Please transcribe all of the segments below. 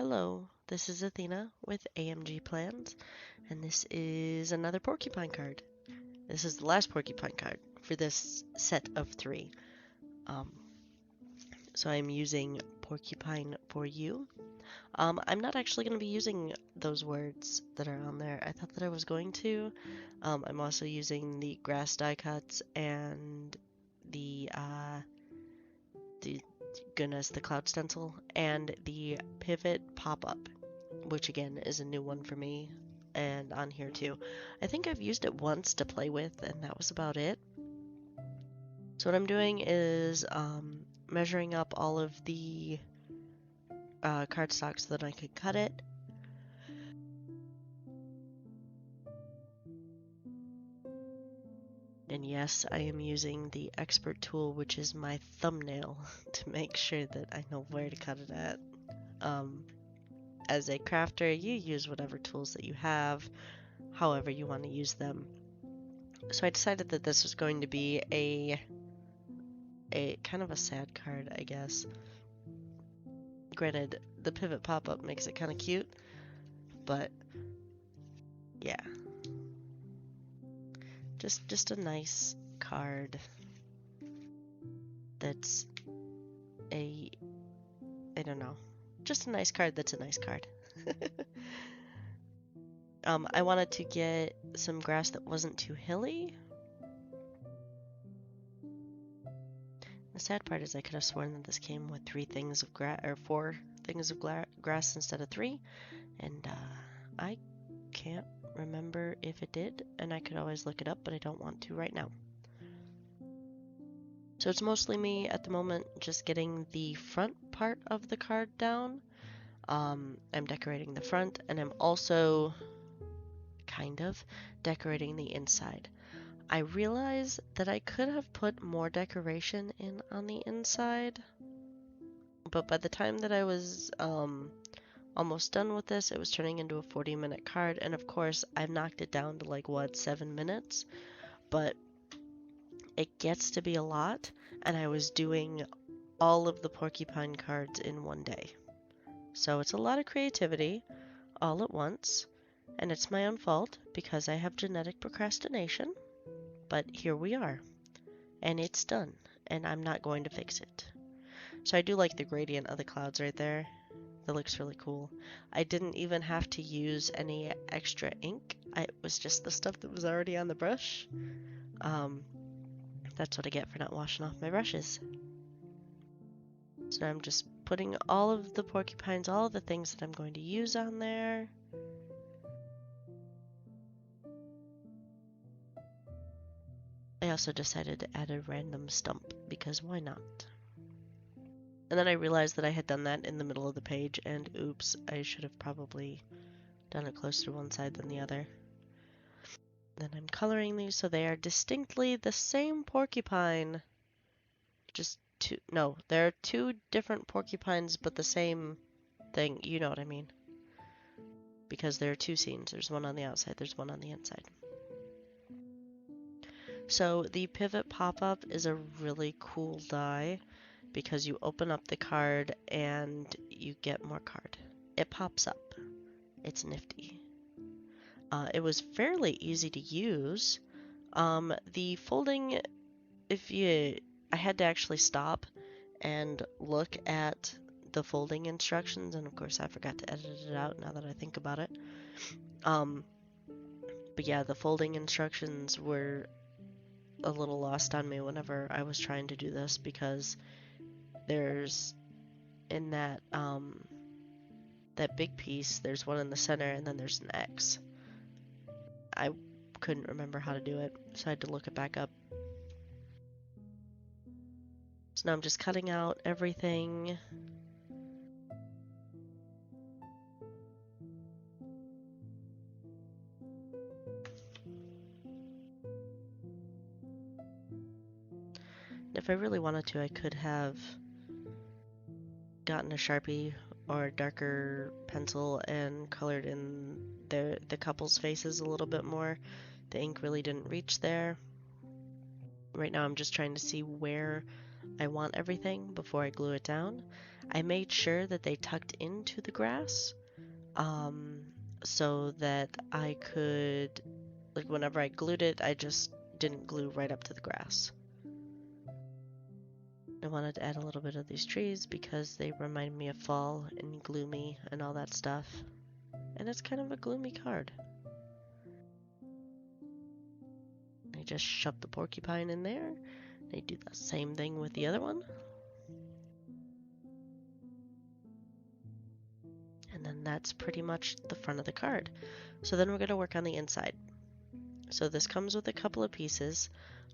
Hello, this is Athena with AMG Plans, and this is another Porcu-Pine card. This is the last Porcu-Pine card for this set of 3. Um, so I'm using Porcu-Pine for you. I'm not actually going to be using those words that are on there. I thought that I was going to. I'm also using the grass die cuts and the the cloud stencil, and the pivot pop-up, which again is a new one for me and on here too. I think I've used it once to play with, and that was about it. So what I'm doing is measuring up all of the cardstock so that I could cut it. And yes, I am using the expert tool, which is my thumbnail, to make sure that I know where to cut it at. As a crafter, you use whatever tools that you have, however you want to use them. So I decided that this was going to be a kind of a sad card, I guess. Granted, the pivot pop-up makes it kind of cute, but yeah. Just a nice card that's I don't know. Just a nice card that's a nice card. I wanted to get some grass that wasn't too hilly. The sad part is I could have sworn that this came with 3 things of grass, or 4 things of grass instead of 3, and I can't remember if it did, and I could always look it up, but I don't want to right now. So it's mostly me at the moment just getting the front part of the card down. I'm decorating the front, and I'm also kind of decorating the inside. I realize that I could have put more decoration in on the inside, but by the time that I was almost done with this, it was turning into a 40-minute card, and of course I've knocked it down to like, what, 7 minutes? But it gets to be a lot, and I was doing all of the Porcu-Pine cards in one day. So it's a lot of creativity all at once, and it's my own fault because I have genetic procrastination, but here we are, and it's done, and I'm not going to fix it. So I do like the gradient of the clouds right there. That looks really cool. I didn't even have to use any extra ink. It was just the stuff that was already on the brush. That's what I get for not washing off my brushes. So now I'm just putting all of the porcupines, all of the things that I'm going to use on there. I also decided to add a random stump because why not? And then I realized that I had done that in the middle of the page, and oops, I should have probably done it closer to one side than the other. Then I'm coloring these so they are distinctly the same porcupine. There are 2 different porcupines, but the same thing, you know what I mean. Because there are 2 scenes. There's one on the outside, there's one on the inside. So the pivot pop-up is a really cool die because you open up the card and you get more card. It pops up. It's nifty. It was fairly easy to use. The folding, I had to actually stop and look at the folding instructions, and of course I forgot to edit it out now that I think about it. But yeah, the folding instructions were a little lost on me whenever I was trying to do this because there's in that big piece, there's one in the center and then there's an X. I couldn't remember how to do it, so I had to look it back up. So now I'm just cutting out everything. If I really wanted to, I could have gotten a Sharpie or a darker pencil and colored in the couple's faces a little bit more. The ink really didn't reach there. Right now I'm just trying to see where I want everything before I glue it down. I made sure that they tucked into the grass, so that I could, like, whenever I glued it, I just didn't glue right up to the grass. I wanted to add a little bit of these trees because they remind me of fall and gloomy and all that stuff. And it's kind of a gloomy card. I just shoved the porcupine in there. I do the same thing with the other one. And then that's pretty much the front of the card. So then we're going to work on the inside. So this comes with a couple of pieces.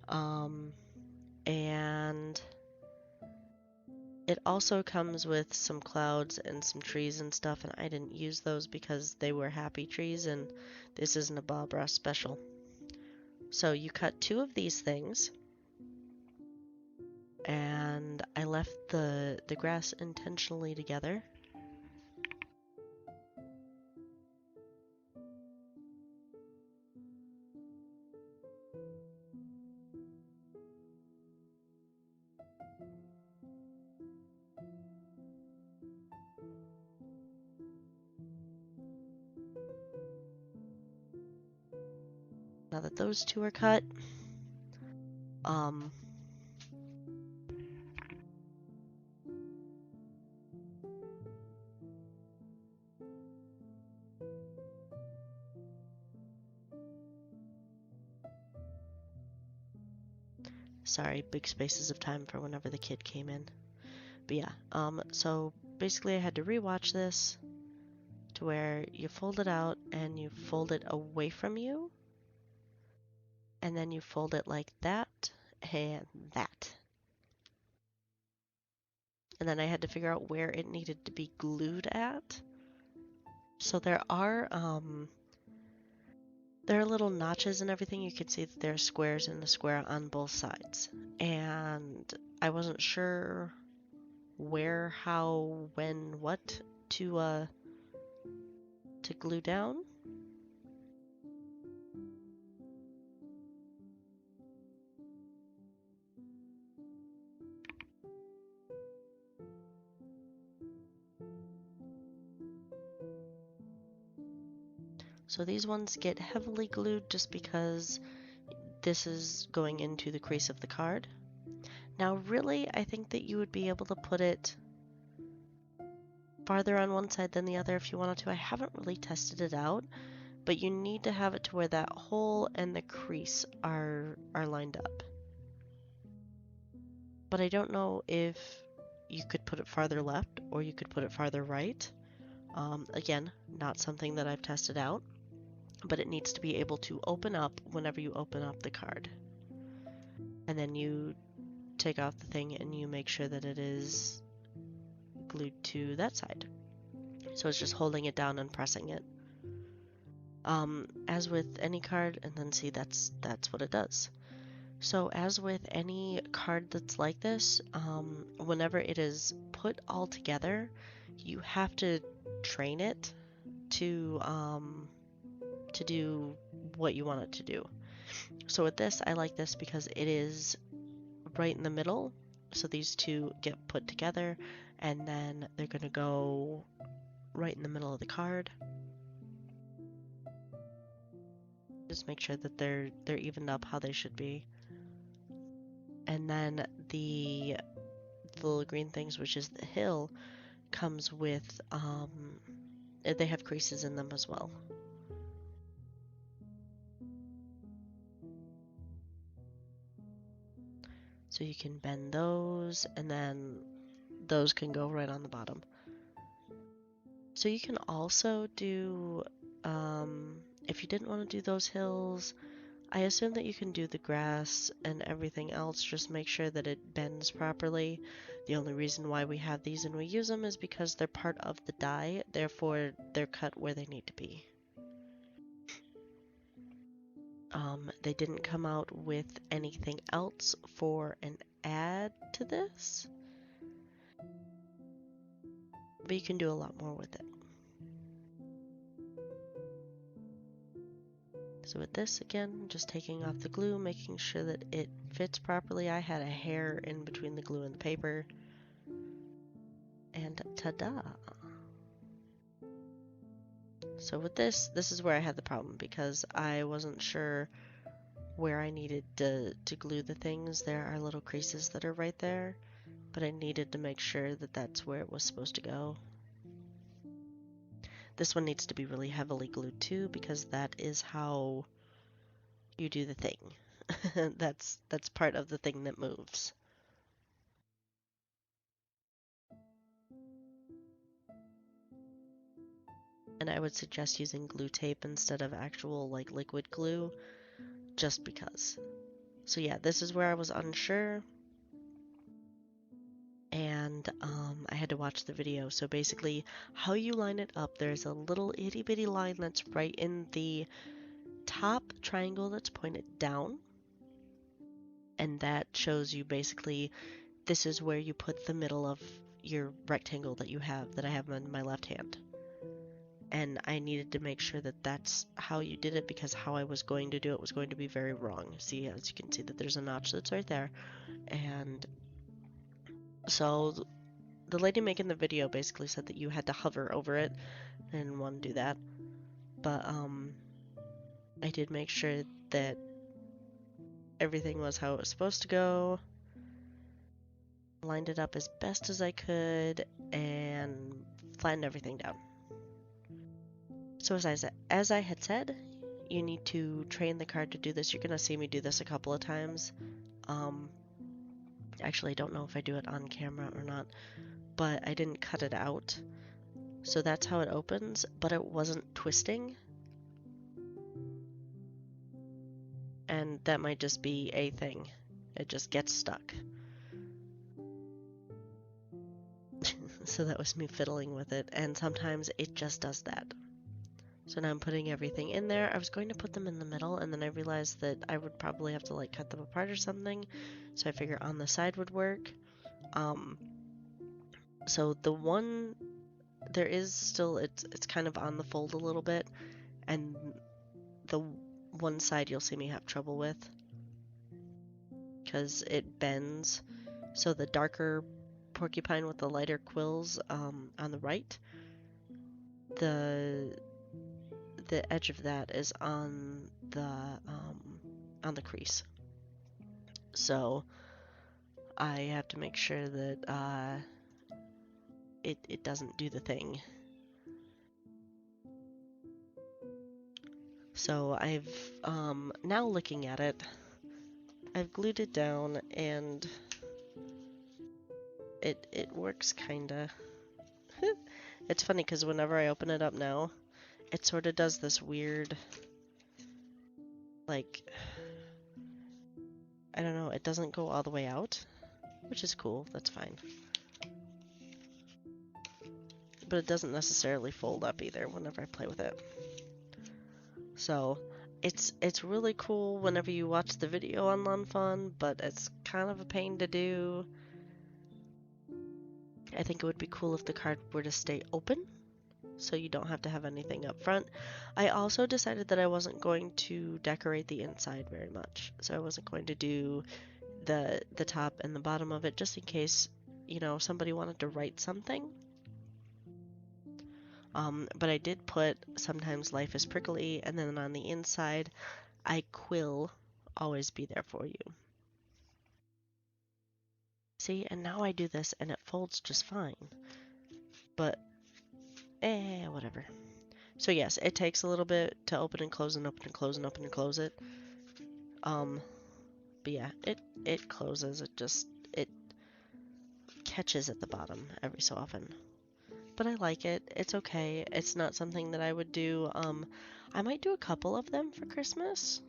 And it also comes with some clouds and some trees and stuff, and I didn't use those because they were happy trees and this isn't a Bob Ross special. So you cut 2 of these things, and I left the grass intentionally together. Now that those 2 are cut, sorry, big spaces of time for whenever the kid came in. But yeah, so basically I had to rewatch this to where you fold it out and you fold it away from you, and then you fold it like that and that. And then I had to figure out where it needed to be glued at. So there are little notches and everything. You can see that there are squares in the square on both sides. And I wasn't sure where, how, when, what to glue down. So these ones get heavily glued just because this is going into the crease of the card. Now really, I think that you would be able to put it farther on one side than the other if you wanted to. I haven't really tested it out, but you need to have it to where that hole and the crease are lined up. But I don't know if you could put it farther left or you could put it farther right. Again, not something that I've tested out, but it needs to be able to open up whenever you open up the card. And then you take off the thing and you make sure that it is glued to that side. So it's just holding it down and pressing it. As with any card, and then see, that's what it does. So as with any card that's like this, whenever it is put all together, you have to train it to do what you want it to do. So with this, I like this because it is right in the middle. So these 2 get put together, and then they're going to go right in the middle of the card. Just make sure that they're evened up how they should be. And then the little green things, which is the hill, comes with, they have creases in them as well. So you can bend those, and then those can go right on the bottom. So you can also do, if you didn't want to do those hills, I assume that you can do the grass and everything else. Just make sure that it bends properly. The only reason why we have these and we use them is because they're part of the die, therefore they're cut where they need to be. They didn't come out with anything else for an add to this, but you can do a lot more with it. So with this, again, just taking off the glue, making sure that it fits properly. I had a hair in between the glue and the paper. And Ta-da! So with this is where I had the problem because I wasn't sure where I needed to glue the things. There are little creases that are right there, but I needed to make sure that that's where it was supposed to go. This one needs to be really heavily glued too because that is how you do the thing. That's part of the thing that moves. And I would suggest using glue tape instead of actual like liquid glue, just because. So yeah, this is where I was unsure, and I had to watch the video. So basically, how you line it up, there's a little itty bitty line that's right in the top triangle that's pointed down, and that shows you basically this is where you put the middle of your rectangle that you have, that I have in my left hand. And I needed to make sure that that's how you did it, because how I was going to do it was going to be very wrong. See, as you can see that there's a notch that's right there. And so the lady making the video basically said that you had to hover over it. I didn't want to do that. But I did make sure that everything was how it was supposed to go. Lined it up as best as I could and flattened everything down. So as I had said, you need to train the card to do this. You're going to see me do this a couple of times. Actually, I don't know if I do it on camera or not, but I didn't cut it out. So that's how it opens, but it wasn't twisting. And that might just be a thing. It just gets stuck. So that was me fiddling with it, and sometimes it just does that. So now I'm putting everything in there. I was going to put them in the middle, and then I realized that I would probably have to like cut them apart or something. So I figure on the side would work. So the one, there is still, it's kind of on the fold a little bit, and the one side you'll see me have trouble with because it bends. So the darker porcupine with the lighter quills on the right, the edge of that is on the crease. So I have to make sure that it doesn't do the thing. So I've now looking at it, I've glued it down and it works kinda. It's funny because whenever I open it up now, it sort of does this weird, like, I don't know, it doesn't go all the way out, which is cool, that's fine. But it doesn't necessarily fold up either whenever I play with it. So it's really cool whenever you watch the video on Fawn, but it's kind of a pain to do. I think it would be cool if the card were to stay open, so you don't have to have anything up front. I also decided that I wasn't going to decorate the inside very much, so I wasn't going to do the top and the bottom of it, just in case, you know, somebody wanted to write something. But I did put sometimes life is prickly, and then on the inside I quill always be there for you. See, and now I do this and it folds just fine. But, whatever. So yes, it takes a little bit to open and close and open and close and open and close it. But yeah, it closes. It catches at the bottom every so often. But I like it. It's okay. It's not something that I would do. I might do a couple of them for Christmas.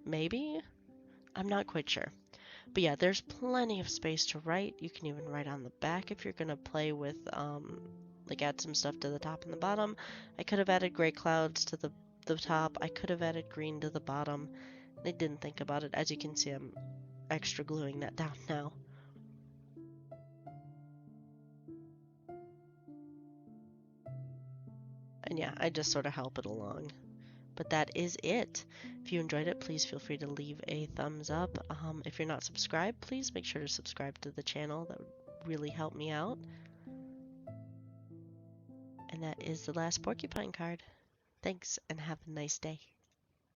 Maybe. I'm not quite sure. But yeah, there's plenty of space to write. You can even write on the back if you're gonna play with, like add some stuff to the top and the bottom. I could have added gray clouds to the top. I could have added green to the bottom. I didn't think about it. As you can see, I'm extra gluing that down now. And yeah, I just sort of help it along. But that is it. If you enjoyed it, please feel free to leave a thumbs up. If you're not subscribed, please make sure to subscribe to the channel. That would really help me out. And that is the last Porcu-Pine card. Thanks, and have a nice day.